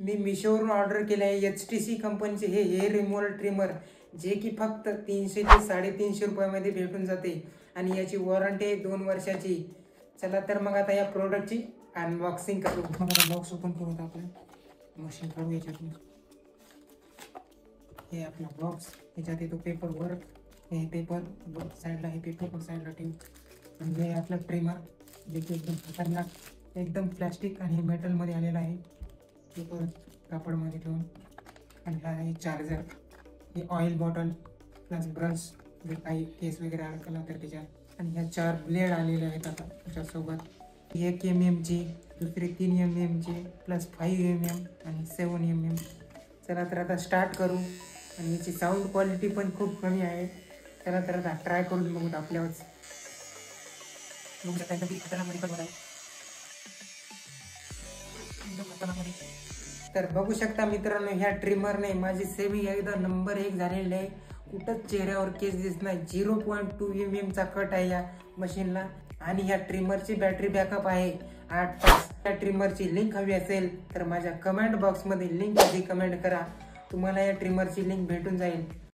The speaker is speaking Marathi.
मी मिशोवरून ऑर्डर केले आहे HTC कंपनीचे हे हेअर रिमूव्हल ट्रिमर, जे की फक्त 300 ते 350 रुपयामध्ये भेटून जाते आणि याची वॉरंटी आहे 2 वर्षाची. चला तर मग आता या प्रोडक्टची अनबॉक्सिंग करू. बॉक्स ओपन करू आपण, मशीन काढू याच्यातून. हे आपला बॉक्स, याच्यात येतो पेपर वर्क. हे पेपर साईडला, हे पेपर साईडला ठेवू. म्हणजे हे आपलं ट्रिमर जे की एकदम खतरनाक, एकदम प्लॅस्टिक आणि मेटलमध्ये आलेलं आहे. पेपर कापडमध्ये ठेवून. आणि हा आहे चार्जर. हे ऑइल बॉटल प्लस ब्रश, जर काही केस वगैरे अडकला तर त्याच्यात. आणि ह्या 4 ब्लेड आलेले आहेत आता त्याच्यासोबत. 1 mm ची, दुसरी 3 mm ची, प्लस 5 mm आणि 7 mm. चला तर आता स्टार्ट करू. आणि याची साऊंड क्वालिटी पण खूप कमी आहे. चला तर आता ट्राय करून बघू आपल्यावरच. तर बघू शकता मित्रांनो, ह्या ट्रिमरने माझी सेविंग एकदा नंबर 1 झालेली आहे. कुठंच चेहऱ्यावर केस दिसत नाही. 0.2 mm चा कट आहे या मशीनला. आणि ह्या ट्रिमरची बॅटरी बॅकअप आहे 8 तास. या ट्रिमरची लिंक हवी असेल तर माझ्या कमेंट बॉक्समध्ये लिंक आधी कमेंट करा, तुम्हाला या ट्रिमरची लिंक भेटून जाईल.